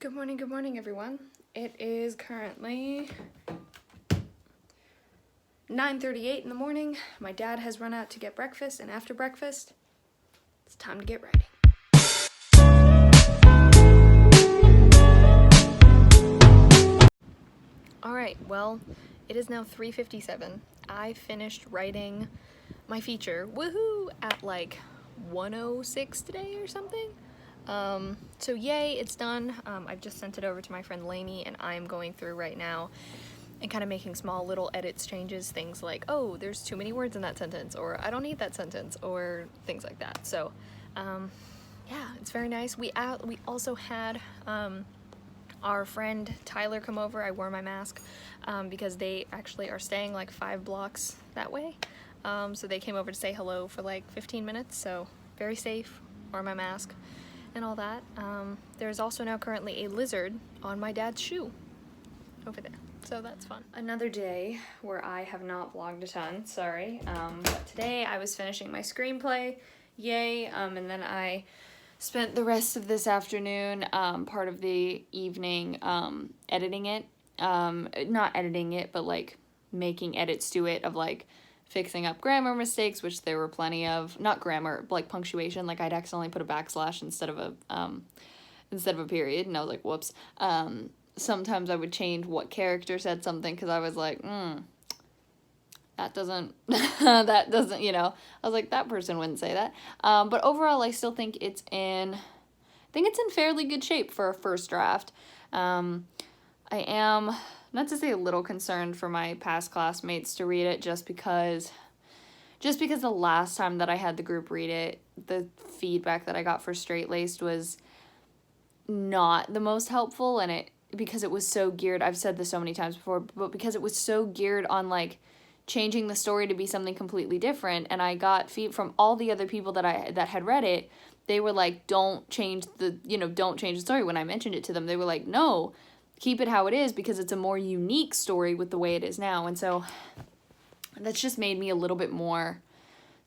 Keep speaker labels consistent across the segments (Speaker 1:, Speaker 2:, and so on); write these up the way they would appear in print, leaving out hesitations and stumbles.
Speaker 1: Good morning, everyone. It is currently 9:38 in the morning. My dad has run out to get breakfast, and after breakfast, it's time to get writing. Alright, well, it is now 3:57. I finished writing my feature, woohoo, at like 1:06 today or something. So yay, it's done. I've just sent it over to my friend Lainey, and I'm going through right now and kind of making small little edits, changes, things like, oh, there's too many words in that sentence, or I don't need that sentence, or things like that. So, yeah, it's very nice. We also had, our friend Tyler come over. I wore my mask, because they actually are staying like 5 blocks that way. So they came over to say hello for like 15 minutes, so very safe, wore my mask, and all that. There's also now currently a lizard on my dad's shoe over there, so that's fun. Another day where I have not vlogged a ton, sorry, but today I was finishing my screenplay, yay, and then I spent the rest of this afternoon, part of the evening, editing it, not editing it, but like making edits to it of like fixing up grammar mistakes, which there were plenty of. Not grammar, like punctuation. Like I'd accidentally put a backslash instead of a period, and I was like, whoops. Sometimes I would change what character said something because I was like, that doesn't, you know. I was like, that person wouldn't say that. But overall, I still think it's in fairly good shape for a first draft. I am, not to say a little concerned for my past classmates to read it, just because the last time that I had the group read it, the feedback that I got for Straight Laced was not the most helpful, and because it was so geared, I've said this so many times before, but because it was so geared on like changing the story to be something completely different, and I got feedback from all the other people that had read it. They were like, don't change the story. When I mentioned it to them, they were like, no, keep it how it is, because it's a more unique story with the way it is now. And so that's just made me a little bit more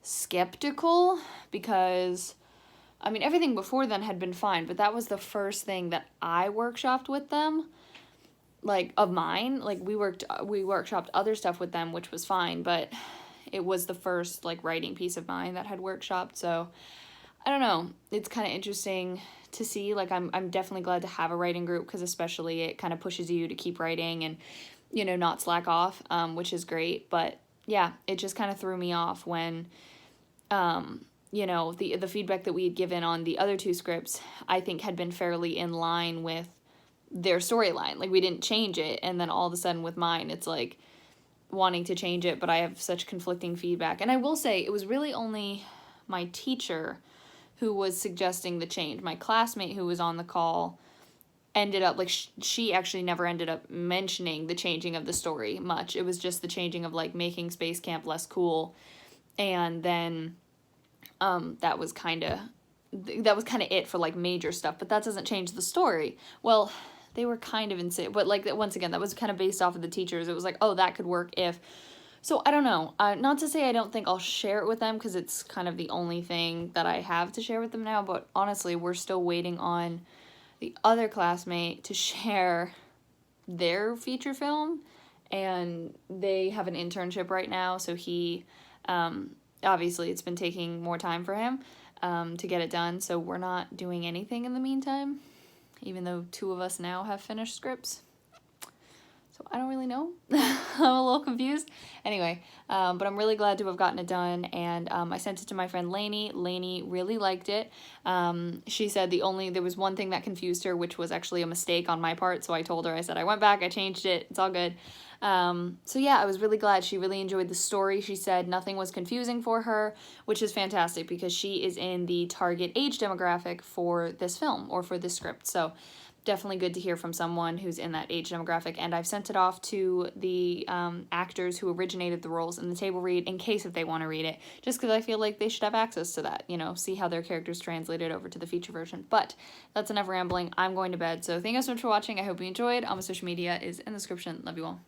Speaker 1: skeptical, because I mean, everything before then had been fine, but that was the first thing that I workshopped with them, like of mine. Like we workshopped other stuff with them, which was fine, but it was the first like writing piece of mine that had workshopped. So I don't know, it's kind of interesting to see. Like I'm definitely glad to have a writing group, because especially it kind of pushes you to keep writing and, you know, not slack off, which is great. But yeah, it just kind of threw me off when, you know, the feedback that we had given on the other 2 scripts, I think had been fairly in line with their storyline. Like we didn't change it, and then all of a sudden with mine, it's like wanting to change it, but I have such conflicting feedback. And I will say, it was really only my teacher who was suggesting the change. My classmate who was on the call ended up, like, she actually never ended up mentioning the changing of the story much. It was just the changing of, like, making Space Camp less cool. And then, that was kind of it for, like, major stuff. But that doesn't change the story. Well, they were kind of insane. But, like, once again, that was kind of based off of the teachers. It was like, oh, that could work if... So, I don't know. Not to say I don't think I'll share it with them, because it's kind of the only thing that I have to share with them now, but honestly, we're still waiting on the other classmate to share their feature film, and they have an internship right now, so he, obviously it's been taking more time for him to get it done, so we're not doing anything in the meantime, even though 2 of us now have finished scripts. So I don't really know. I'm a little confused. Anyway, but I'm really glad to have gotten it done, and I sent it to my friend Lainey. Lainey really liked it. She said there was one thing that confused her, which was actually a mistake on my part, so I told her, I said, I went back, I changed it, it's all good. So yeah, I was really glad. She really enjoyed the story. She said nothing was confusing for her, which is fantastic, because she is in the target age demographic for this film, or for this script, so definitely good to hear from someone who's in that age demographic. And I've sent it off to the actors who originated the roles in the table read, in case if they want to read it, just because I feel like they should have access to that, you know, see how their characters translated over to the feature version. But that's enough rambling. I'm going to bed. So thank you so much for watching. I hope you enjoyed. All my social media is in the description. Love you all.